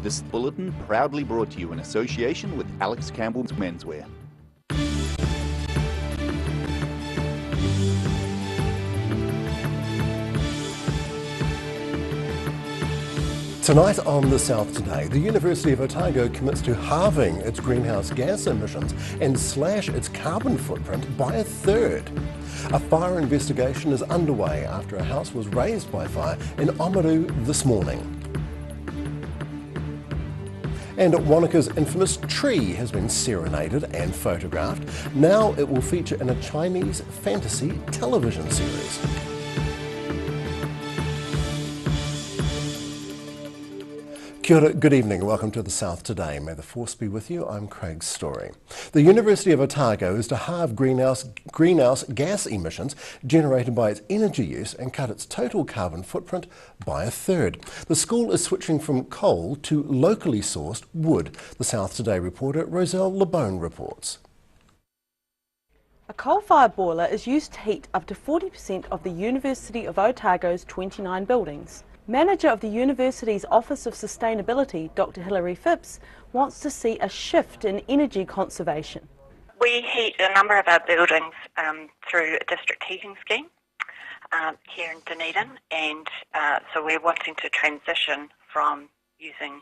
This bulletin proudly brought to you in association with Alex Campbell's Menswear. Tonight on The South Today, the University of Otago commits to halving its greenhouse gas emissions and slash its carbon footprint by a third. A fire investigation is underway after a house was razed by fire in Oamaru this morning. And Wanaka's infamous tree has been serenaded and photographed. Now it will feature in a Chinese fantasy television series. Kia ora, good evening and welcome to The South Today. May the force be with you. I'm Craig Story. The University of Otago is to halve greenhouse gas emissions generated by its energy use and cut its total carbon footprint by a third. The school is switching from coal to locally sourced wood. The South Today reporter Roselle Lebone reports. A coal-fired boiler is used to heat up to 40% of the University of Otago's 29 buildings. Manager of the University's Office of Sustainability, Dr. Hilary Phipps, wants to see a shift in energy conservation. We heat a number of our buildings through a district heating scheme here in Dunedin, and so we're wanting to transition from using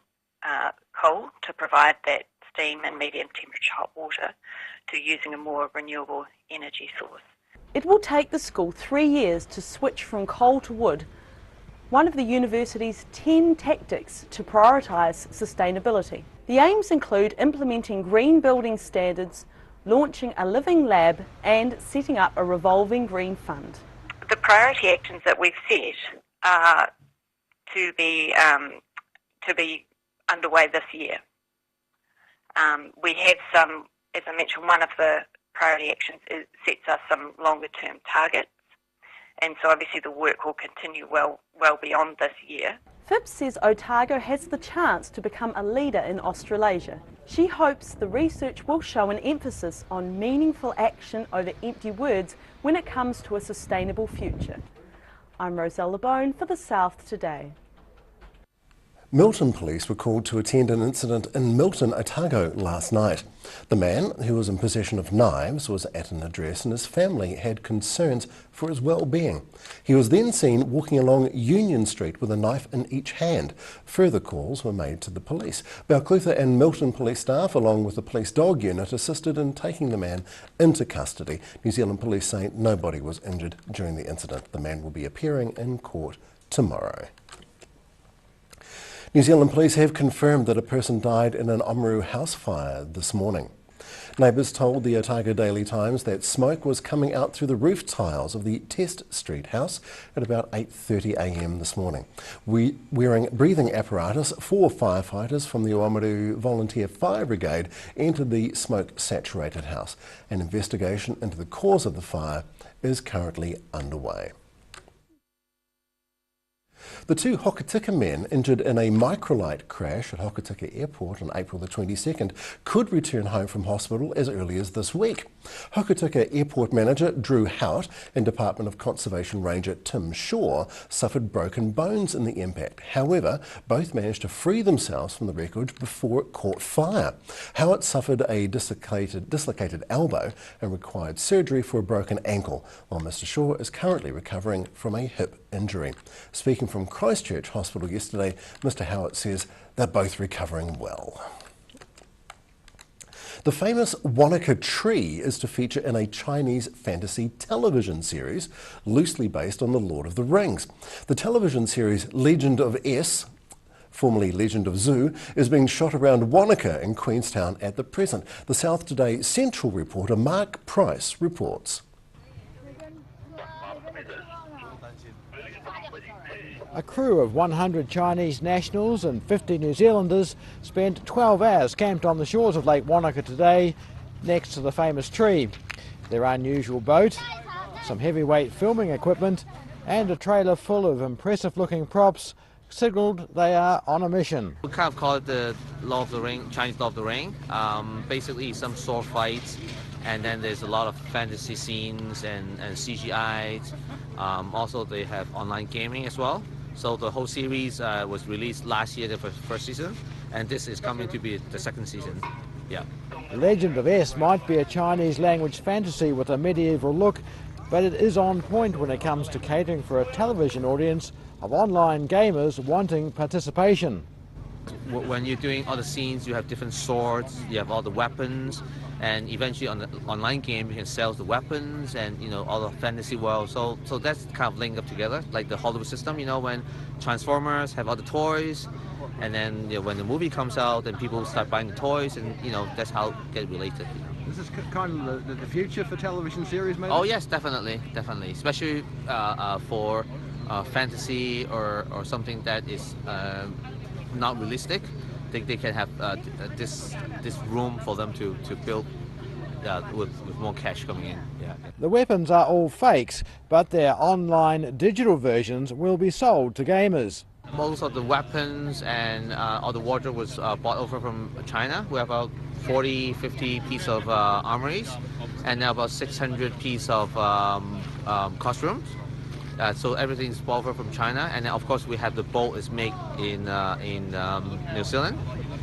coal to provide that steam and medium temperature hot water to using a more renewable energy source. It will take the school 3 years to switch from coal to wood, one of the university's 10 tactics to prioritise sustainability. The aims include implementing green building standards, launching a living lab and setting up a revolving green fund. The priority actions that we've set are to be underway this year. We have some, as I mentioned, one of the priority actions sets us some longer term targets. And so obviously the work will continue well beyond this year. Phipps says Otago has the chance to become a leader in Australasia. She hopes the research will show an emphasis on meaningful action over empty words when it comes to a sustainable future. I'm Roselle Lebone for The South Today. Milton police were called to attend an incident in Milton, Otago last night. The man, who was in possession of knives, was at an address and his family had concerns for his well-being. He was then seen walking along Union Street with a knife in each hand. Further calls were made to the police. Balclutha and Milton police staff, along with the police dog unit, assisted in taking the man into custody. New Zealand police say nobody was injured during the incident. The man will be appearing in court tomorrow. New Zealand police have confirmed that a person died in an Oamaru house fire this morning. Neighbours told the Otago Daily Times that smoke was coming out through the roof tiles of the Test Street house at about 8:30 a.m. this morning. Wearing breathing apparatus, 4 firefighters from the Oamaru Volunteer Fire Brigade entered the smoke-saturated house. An investigation into the cause of the fire is currently underway. The 2 Hokitika men injured in a microlight crash at Hokitika Airport on April the 22nd could return home from hospital as early as this week. Hokitika Airport Manager Drew Howitt and Department of Conservation Ranger Tim Shaw suffered broken bones in the impact. However, both managed to free themselves from the wreckage before it caught fire. Howitt suffered a dislocated elbow and required surgery for a broken ankle, while Mr Shaw is currently recovering from a hip injury. Speaking from Christchurch Hospital yesterday, Mr Howitt says they're both recovering well. The famous Wanaka tree is to feature in a Chinese fantasy television series loosely based on The Lord of the Rings. The television series Legend of S, formerly Legend of Zoo, is being shot around Wanaka in Queenstown at the present. The South Today Central reporter Mark Price reports. A crew of 100 Chinese nationals and 50 New Zealanders spent 12 hours camped on the shores of Lake Wanaka today, next to the famous tree. Their unusual boat, some heavyweight filming equipment, and a trailer full of impressive-looking props signalled they are on a mission. We kind of call it the Lord of the Ring, Chinese Lord of the Ring. Basically some sword fights, and then there's a lot of fantasy scenes and CGI. Also they have online gaming as well. So the whole series was released last year, the first season, and this is coming to be the second season. Yeah. Legend of S might be a Chinese language fantasy with a medieval look, but it is on point when it comes to catering for a television audience of online gamers wanting participation. When you're doing all the scenes, you have different swords, you have all the weapons, and eventually on the online game you can sell the weapons and, you know, all the fantasy world. So that's kind of linked up together, like the Hollywood system, you know, when Transformers have all the toys, and then, you know, when the movie comes out, then people start buying the toys, and, you know, that's how it get related. You know. Is this kind of the future for television series, maybe? Oh yes, definitely, especially for fantasy or something that is not realistic. They can have this room for them to build with more cash coming in. Yeah. The weapons are all fakes, but their online digital versions will be sold to gamers. Most of the weapons and all the wardrobe was bought over from China. We have about 40-50 pieces of armories, and now about 600 pieces of costumes. So everything's bought over from China, and then of course we have the boat is made in New Zealand,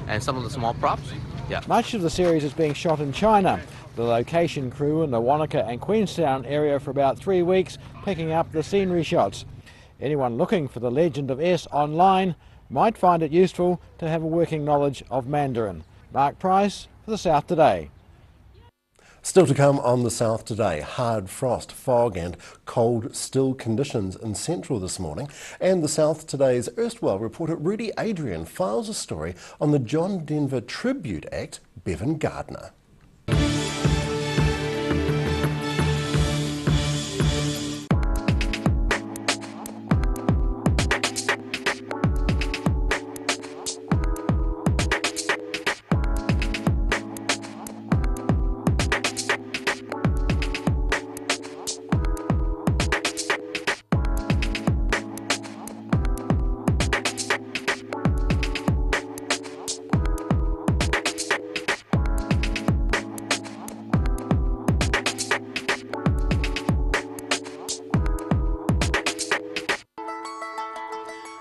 and some of the small props. Yeah. Much of the series is being shot in China. The location crew in the Wanaka and Queenstown area for about 3 weeks, picking up the scenery shots. Anyone looking for the Legend of S online might find it useful to have a working knowledge of Mandarin. Mark Price for the South Today. Still to come on the South Today, hard frost, fog and cold, still conditions in Central this morning. And the South Today's erstwhile reporter Rudy Adrian files a story on the John Denver tribute act, Bevan Gardner.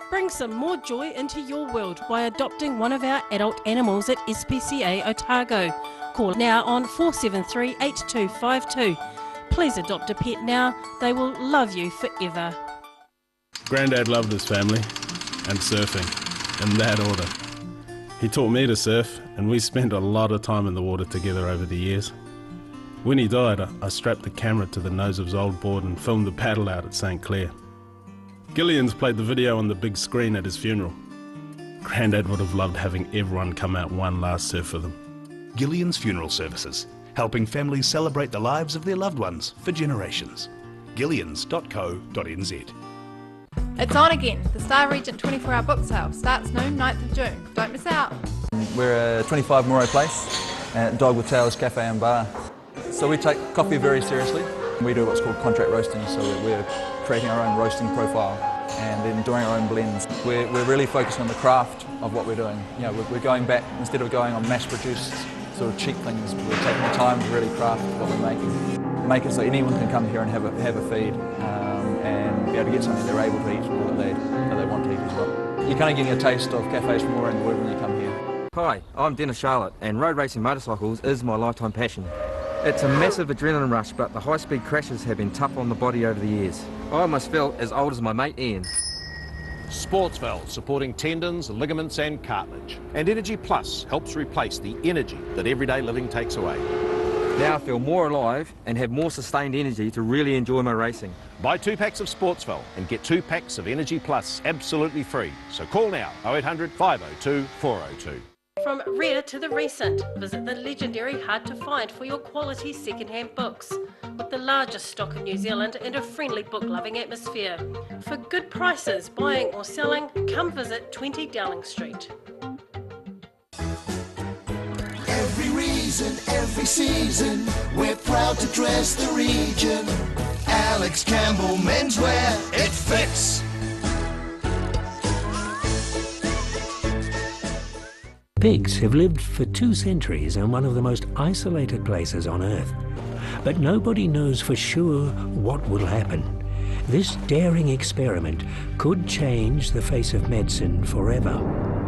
Bring some more joy into your world by adopting one of our adult animals at SPCA Otago. Call now on 473 8252. Please adopt a pet now, they will love you forever. Grandad loved his family and surfing, in that order. He taught me to surf, and we spent a lot of time in the water together over the years. When he died, I strapped the camera to the nose of his old board and filmed the paddle out at St. Clair. Gillian's played the video on the big screen at his funeral. Grandad would have loved having everyone come out one last surf with him. Gillian's Funeral Services, helping families celebrate the lives of their loved ones for generations. Gillians.co.nz. It's on again. The Star Regent 24-hour book sale starts noon, 9th of June. Don't miss out. We're a 25 Moray Place at Dog with Tails Cafe and Bar. So we take coffee very seriously. We do what's called contract roasting, so we're creating our own roasting profile and then doing our own blends. We're really focused on the craft of what we're doing. You know, we're going back, instead of going on mass-produced sort of cheap things, we're taking the time to really craft what we're making. Make it so anyone can come here and have a feed and be able to get something they're able to eat or that they want to eat as well. You're kind of getting a taste of cafes from all around the world when you come here. Hi, I'm Dennis Charlotte, and road racing motorcycles is my lifetime passion. It's a massive adrenaline rush, but the high-speed crashes have been tough on the body over the years. I almost felt as old as my mate Ian. Sportsval, supporting tendons, ligaments and cartilage. And Energy Plus helps replace the energy that everyday living takes away. Now I feel more alive and have more sustained energy to really enjoy my racing. Buy 2 packs of Sportsval and get 2 packs of Energy Plus absolutely free. So call now, 0800 502 402. From rare to the recent, visit the legendary Hard to Find for your quality second-hand books. With the largest stock in New Zealand and a friendly book-loving atmosphere. For good prices, buying or selling, come visit 20 Dowling Street. Every reason, every season, we're proud to dress the region. Alex Campbell Menswear, it fits. Pigs have lived for 2 centuries in one of the most isolated places on Earth. But nobody knows for sure what will happen. This daring experiment could change the face of medicine forever.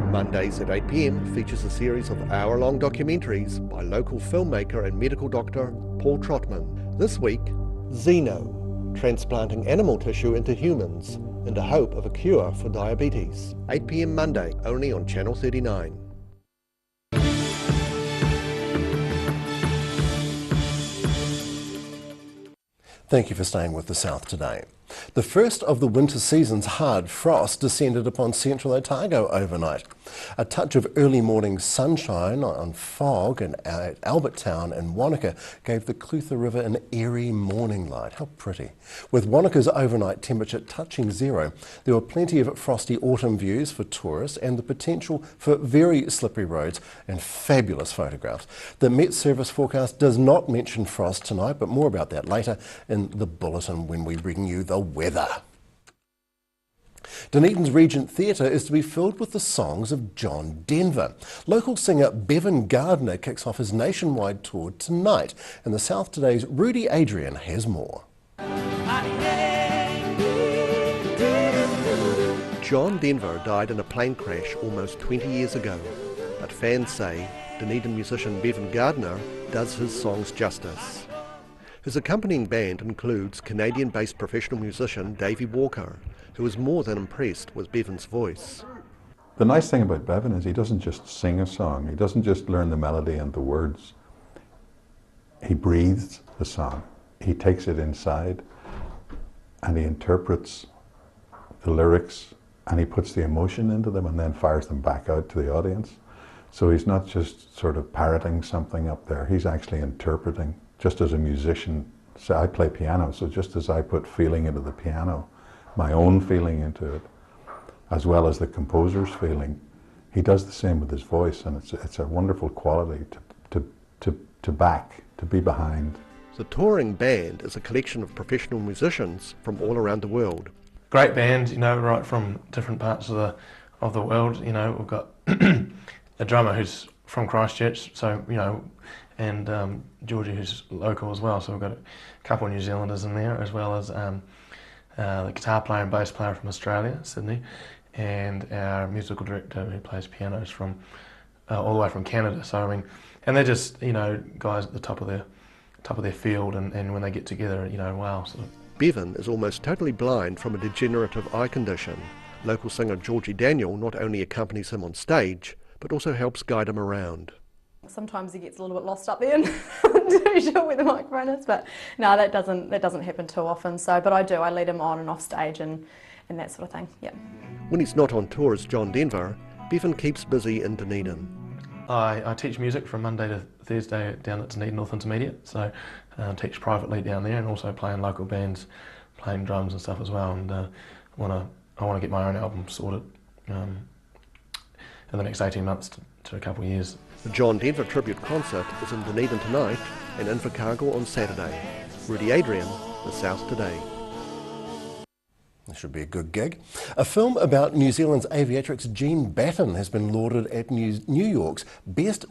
Mondays at 8 p.m. features a series of hour-long documentaries by local filmmaker and medical doctor Paul Trotman. This week, Xeno, transplanting animal tissue into humans in the hope of a cure for diabetes. 8 p.m. Monday, only on Channel 39. Thank you for staying with the South Today. The first of the winter season's hard frost descended upon central Otago overnight. A touch of early morning sunshine on fog at Albert Town and Wanaka gave the Clutha River an airy morning light. How pretty. With Wanaka's overnight temperature touching zero, there were plenty of frosty autumn views for tourists and the potential for very slippery roads and fabulous photographs. The Met Service forecast does not mention frost tonight, but more about that later in the bulletin when we bring you the weather. Dunedin's Regent Theatre is to be filled with the songs of John Denver. Local singer Bevan Gardner kicks off his nationwide tour tonight, and the South Today's Rudy Adrian has more. John Denver died in a plane crash almost 20 years ago, but fans say Dunedin musician Bevan Gardner does his songs justice. His accompanying band includes Canadian-based professional musician Davey Walker, who was more than impressed with Bevan's voice. The nice thing about Bevan is he doesn't just sing a song, he doesn't just learn the melody and the words. He breathes the song. He takes it inside and he interprets the lyrics and he puts the emotion into them and then fires them back out to the audience. So he's not just sort of parroting something up there, he's actually interpreting. Just as a musician, so I play piano, so just as I put feeling into the piano, my own feeling into it, as well as the composer's feeling, he does the same with his voice, and it's a wonderful quality to back, to be behind. The touring band is a collection of professional musicians from all around the world. Great band, you know, right from different parts of the world. You know, we've got a drummer who's from Christchurch, so you know. And Georgie, who's local as well, so we've got a couple of New Zealanders in there, as well as the guitar player and bass player from Australia, Sydney, and our musical director who plays pianos from all the way from Canada. So I mean, and they're just, you know, guys at the top of their field, and when they get together, you know, wow. Sort of. Bevan is almost totally blind from a degenerative eye condition. Local singer Georgie Daniel not only accompanies him on stage, but also helps guide him around. Sometimes he gets a little bit lost up there and too sure where the microphone is, but no, that doesn't happen too often. So, but I lead him on and off stage and that sort of thing. Yeah. When he's not on tour as John Denver, Bevan keeps busy in Dunedin. I teach music from Monday to Thursday down at Dunedin North Intermediate, so I teach privately down there and also play in local bands, playing drums and stuff as well. And I want to get my own album sorted in the next 18 months to a couple of years. The John Denver tribute concert is in Dunedin tonight and in Invercargill on Saturday. Rudy Adrian, The South Today. This should be a good gig. A film about New Zealand's aviatrix Jean Batten has been lauded at New York's Best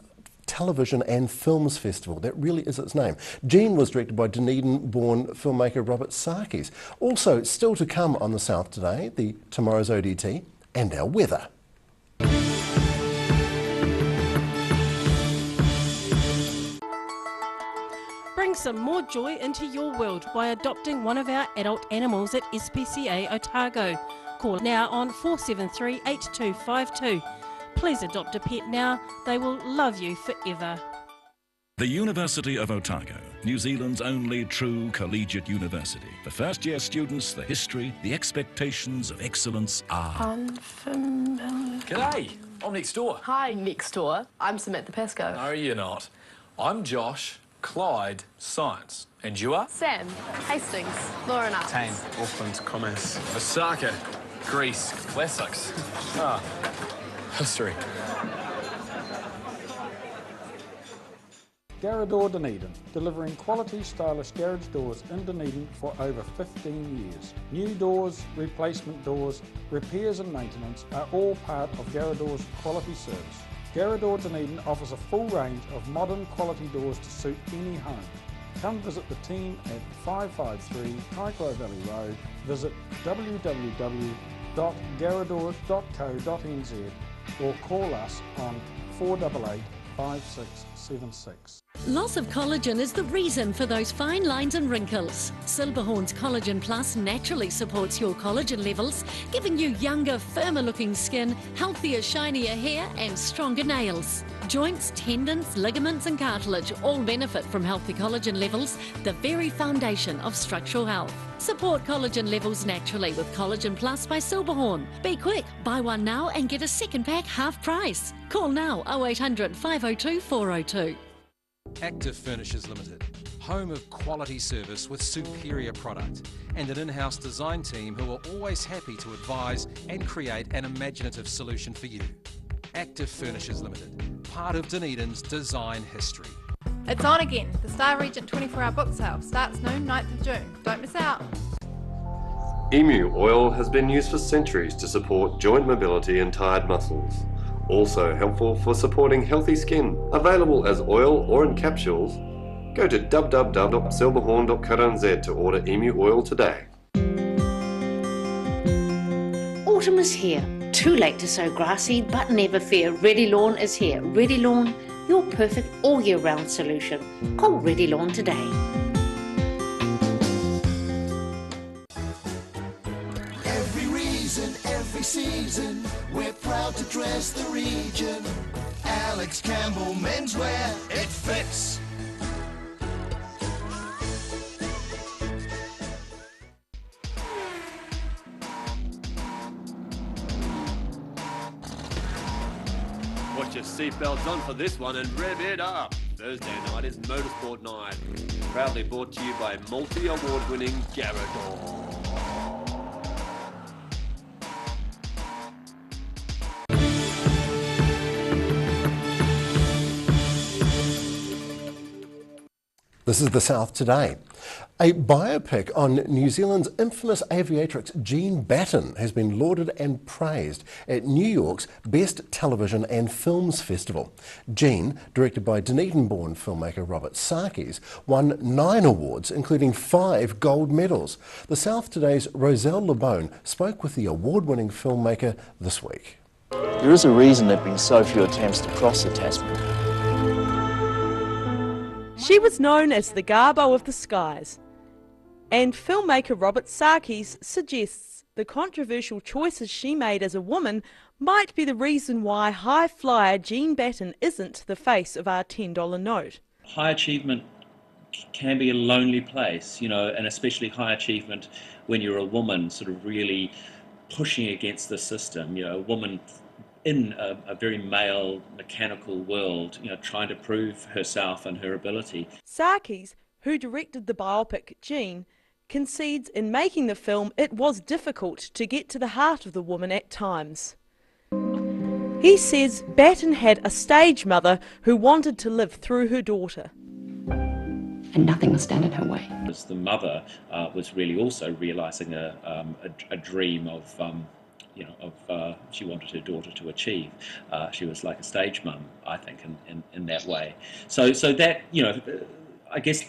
Television and Films Festival. That really is its name. Jean was directed by Dunedin-born filmmaker Robert Sarkis. Also, still to come on The South Today, the tomorrow's ODT and our weather. Bring some more joy into your world by adopting one of our adult animals at SPCA Otago. Call now on 473 8252. Please adopt a pet now. They will love you forever. The University of Otago, New Zealand's only true collegiate university. For first-year students, the history, the expectations of excellence are... Unfamiliar. G'day, I'm next door. Hi, next door. I'm Samantha Pascoe. No, you're not. I'm Josh, Clyde, Science. And you are? Sam, Hastings, Law and Arts. Tane, Auckland, Commerce. Osaka, Greece, Classics. History. Garrador Dunedin, delivering quality, stylish garage doors in Dunedin for over 15 years. New doors, replacement doors, repairs and maintenance are all part of Garrador's quality service. Garrador Dunedin offers a full range of modern quality doors to suit any home. come visit the team at 553 Kaikoura Valley Road. Visit www.garradoors.co.nz or call us on 488 5676. Loss of collagen is the reason for those fine lines and wrinkles. Silberhorn's Collagen Plus naturally supports your collagen levels, giving you younger, firmer looking skin, healthier, shinier hair and stronger nails. Joints, tendons, ligaments and cartilage all benefit from healthy collagen levels, the very foundation of structural health. Support collagen levels naturally with Collagen Plus by Silberhorn. Be quick, buy one now and get a second pack half price. Call now 0800 502 402. Active Furnishers Limited, home of quality service with superior product and an in-house design team who are always happy to advise and create an imaginative solution for you. Active Furnishers Limited, part of Dunedin's design history. It's on again. The Star Regent 24-hour book sale starts noon 9th of June. Don't miss out. Emu oil has been used for centuries to support joint mobility and tired muscles. Also helpful for supporting healthy skin. Available as oil or in capsules. Go to www.silberhorn.co.nz to order Emu oil today. Autumn is here. Too late to sow grass seed, but never fear. Ready Lawn is here. Ready Lawn, your perfect all year round solution. Call Ready Lawn today. Every reason, every season, we're proud to dress the region. Alex Campbell Menswear, it fits. Put your seatbelts on for this one and rev it up. Thursday night is Motorsport Night. Proudly brought to you by multi-award-winning Garradoor. This is The South Today. A biopic on New Zealand's infamous aviatrix Jean Batten has been lauded and praised at New York's Best Television and Films Festival. Jean, directed by Dunedin-born filmmaker Robert Sarkis, won 9 awards, including 5 gold medals. The South Today's Roselle LeBone spoke with the award-winning filmmaker this week. There is a reason there have been so few attempts to cross the Tasman. She was known as the Garbo of the skies, and filmmaker Robert Sarkis suggests the controversial choices she made as a woman might be the reason why high flyer Jean Batten isn't the face of our $10 note. High achievement can be a lonely place, you know, and especially high achievement when you're a woman sort of really pushing against the system, you know, a woman in a very male, mechanical world, you know, trying to prove herself and her ability. Sarkis, who directed the biopic Jean, concedes in making the film it was difficult to get to the heart of the woman at times. He says Batten had a stage mother who wanted to live through her daughter. And nothing will stand in her way. As the mother was really also realising a dream of she wanted her daughter to achieve. She was like a stage mum, I think, in that way. So that, you know, I guess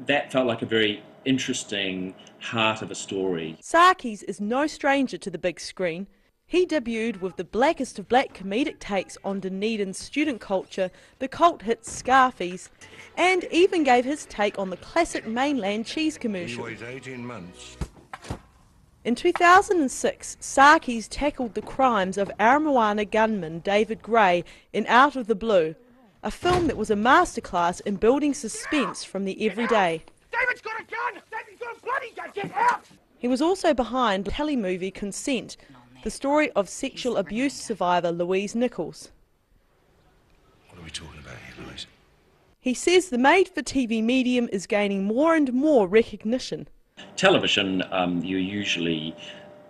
that felt like a very interesting heart of a story. Sarkis is no stranger to the big screen. He debuted with the blackest of black comedic takes on Dunedin's student culture, the cult hit Scarfies, and even gave his take on the classic mainland cheese commercial. He weighs 18 months. In 2006, Sarkis tackled the crimes of Aramoana gunman David Gray in Out of the Blue, a film that was a masterclass in building suspense from the everyday. David's got a gun! David's got a bloody gun! Get out! He was also behind the telemovie Consent, the story of sexual abuse survivor Louise Nichols. What are we talking about here, Louise? He says the made-for-TV medium is gaining more and more recognition. Television, you're usually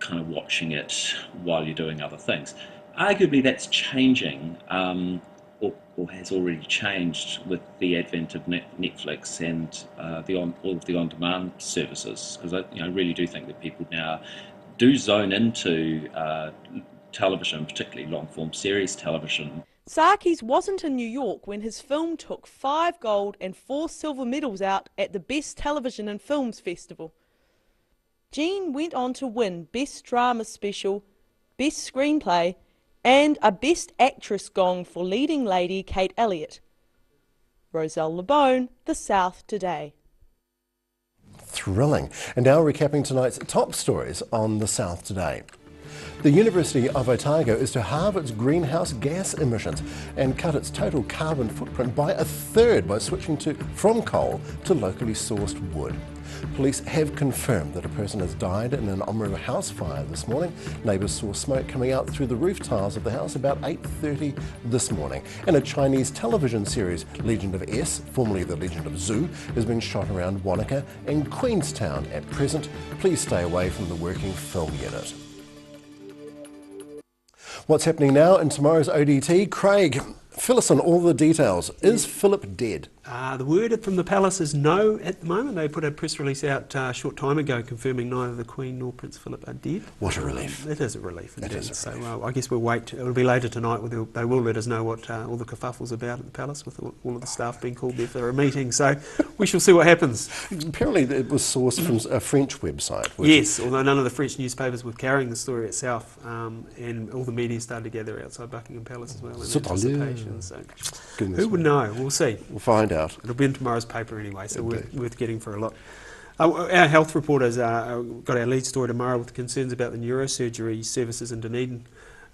kind of watching it while you're doing other things. Arguably that's changing, or has already changed with the advent of Netflix and all of the on-demand services, because I really do think that people now do zone into television, particularly long-form series television. Sarkis wasn't in New York when his film took 5 gold and 4 silver medals out at the Best Television and Films Festival. Jean went on to win Best Drama Special, Best Screenplay, and a Best Actress gong for leading lady Kate Elliott. Roselle LeBone, The South Today. Thrilling. And now recapping tonight's top stories on The South Today. The University of Otago is to halve its greenhouse gas emissions and cut its total carbon footprint by a third by switching from coal to locally sourced wood. Police have confirmed that a person has died in an Oamaru house fire this morning. Neighbours saw smoke coming out through the roof tiles of the house about 8:30 this morning. And a Chinese television series, Legend of S, formerly The Legend of Zoo, has been shot around Wanaka and Queenstown at present. Please stay away from the working film unit. What's happening now in tomorrow's ODT? Craig, fill us on all the details. Is Philip dead? The word from the palace is no at the moment. They put a press release out a short time ago confirming neither the Queen nor Prince Philip are dead. What a relief. It is a relief indeed. So I guess we'll wait. It'll be later tonight. They will let us know what all the kerfuffle's about at the palace with all of the staff being called there for a meeting. So we shall see what happens. Apparently it was sourced from a French website. Yes, although none of the French newspapers were carrying the story itself, and all the media started to gather outside Buckingham Palace as well in anticipation. So who would know? We'll see. We'll find out. It'll be in tomorrow's paper anyway, so worth getting for a lot. Our health reporters got our lead story tomorrow with concerns about the neurosurgery services in Dunedin.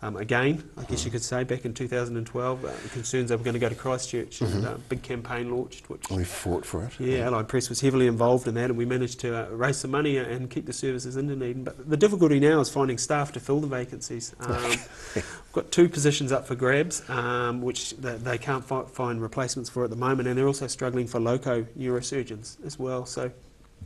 Again, I guess you could say, back in 2012, concerns they were going to go to Christchurch, and a big campaign launched. Which we fought for it. Yeah, Allied Press was heavily involved in that, and we managed to raise some money and keep the services in Dunedin. But the difficulty now is finding staff to fill the vacancies. We've got 2 positions up for grabs, which they can't find replacements for at the moment, and they're also struggling for loco neurosurgeons as well. So.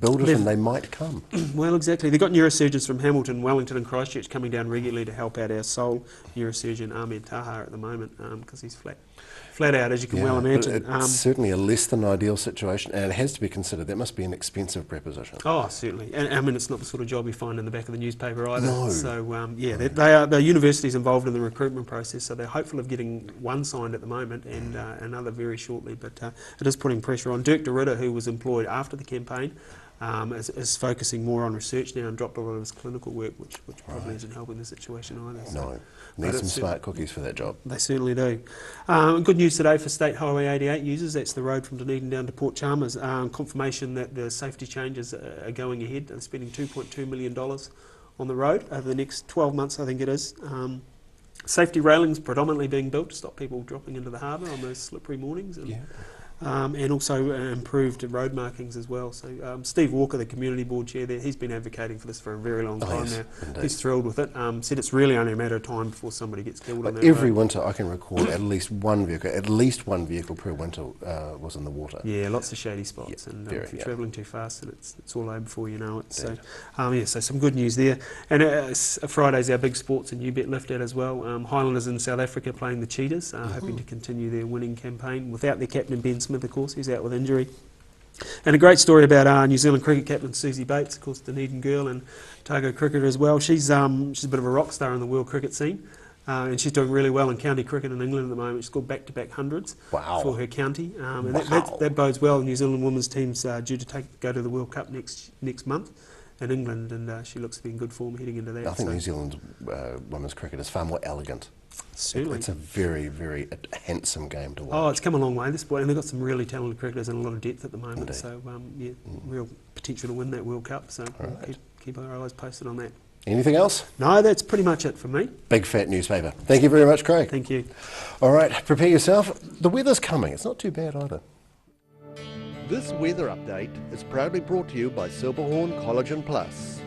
Build it and they might come. Well, exactly. They've got neurosurgeons from Hamilton, Wellington and Christchurch coming down regularly to help out our sole neurosurgeon, Ahmed Taha, at the moment, because he's flat out, as you can well imagine. It's certainly a less than ideal situation, and it has to be considered. That must be an expensive preposition. Oh, certainly. And I mean, it's not the sort of job you find in the back of the newspaper either. No. So, the university's involved in the recruitment process, so they're hopeful of getting one signed at the moment and another very shortly. But it is putting pressure on. Dirk de Ridder, who was employed after the campaign, is focusing more on research now and dropped a lot of his clinical work, which probably isn't helping the situation either. So. No, need some smart cookies for that job. They certainly do. Good news today for State Highway 88 users. That's the road from Dunedin down to Port Chalmers. Confirmation that the safety changes are going ahead. They're spending $2.2 million on the road over the next 12 months, I think it is. Safety railings predominantly being built to stop people dropping into the harbour on those slippery mornings. And also improved road markings as well. So Steve Walker, the community board chair there, he's been advocating for this for a very long time now. Indeed. He's thrilled with it. Said it's really only a matter of time before somebody gets killed on that every road. winter I can recall at least one vehicle per winter was in the water. Yeah, lots of shady spots, and if you're travelling too fast, and it's all over before you know it. So so some good news there. And Friday's our big sports and UBet lift out as well. Highlanders in South Africa playing the Cheetahs, hoping to continue their winning campaign without their captain Ben Smith, of course, he's out with injury. And a great story about New Zealand cricket captain Susie Bates, of course, Dunedin girl and Otago cricketer as well. She's a bit of a rock star in the world cricket scene, and she's doing really well in county cricket in England at the moment. She's scored back-to-back hundreds for her county, and that bodes well. New Zealand women's team's due to go to the World Cup next month in England, and she looks to be in good form heading into that. I think New Zealand's women's cricket is far more elegant. Certainly. It's a very, very handsome game to watch. Oh, it's come a long way, this boy, and they've got some really talented cricketers and a lot of depth at the moment. Indeed. So, real potential to win that World Cup. So, keep our eyes posted on that. Anything else? No, that's pretty much it for me. Big fat newspaper. Thank you very much, Craig. Thank you. All right, prepare yourself. The weather's coming. It's not too bad either. This weather update is proudly brought to you by Silverhorn Collagen Plus.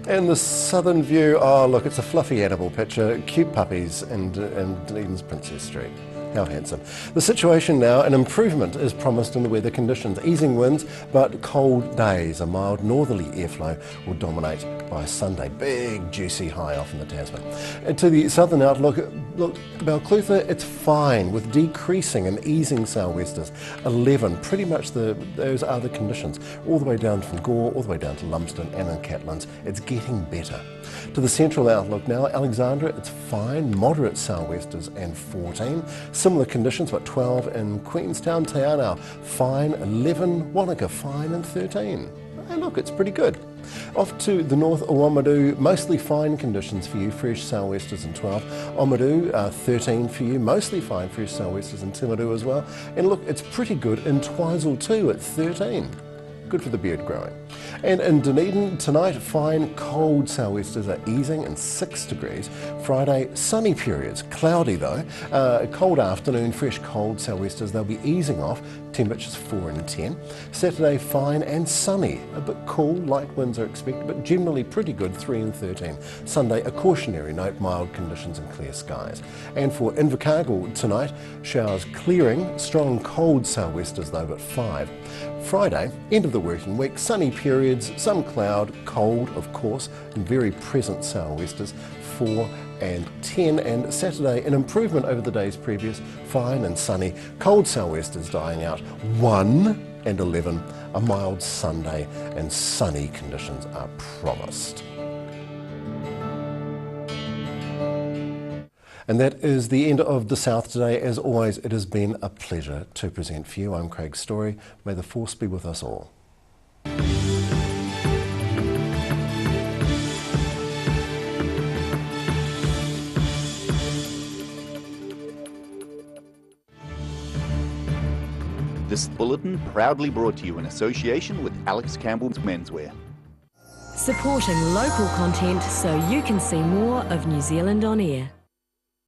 And the southern view, oh look, it's a fluffy animal picture, cute puppies and Dunedin's Princess Street. How handsome. The situation now, an improvement is promised in the weather conditions. Easing winds, but cold days. A mild northerly airflow will dominate by Sunday. Big, juicy high off in the Tasman. And to the southern outlook, Look, Balclutha, it's fine with decreasing and easing sou'westers. 11, pretty much those are the conditions. All the way down from Gore, all the way down to Lumsden and in Catlins. It's getting better. To the central outlook now, Alexandra, it's fine, moderate sou'westers and 14. Similar conditions, but 12 in Queenstown. Te Anau, fine, 11. Wanaka, fine, and 13. Hey, look, it's pretty good. Off to the north, Oamaru, mostly fine conditions for you, fresh sou'westers and 12. Oamaru, 13 for you, mostly fine fresh sou'westers and Timaru as well. And look, it's pretty good in Twizel too at 13. Good for the beard growing. And in Dunedin tonight, fine cold sou'westers are easing and 6 degrees. Friday, sunny periods, cloudy though. Cold afternoon, fresh cold sou'westers, they'll be easing off. Temperatures 4 and 10. Saturday, fine and sunny. A bit cool, light winds are expected, but generally pretty good, 3 and 13. Sunday, a cautionary note, mild conditions and clear skies. And for Invercargill tonight, showers clearing, strong cold sou'westers though, but 5. Friday, end of the working week, sunny periods, some cloud, cold of course, and very present sou'westers, 4 and 10. And Saturday, an improvement over the days previous, fine and sunny, cold sou'westers dying out, 1 and 11. A mild Sunday and sunny conditions are promised. And that is the end of The South today. As always, it has been a pleasure to present for you. I'm Craig Story. May the force be with us all. This bulletin proudly brought to you in association with Alex Campbell's Menswear. Supporting local content so you can see more of New Zealand on air.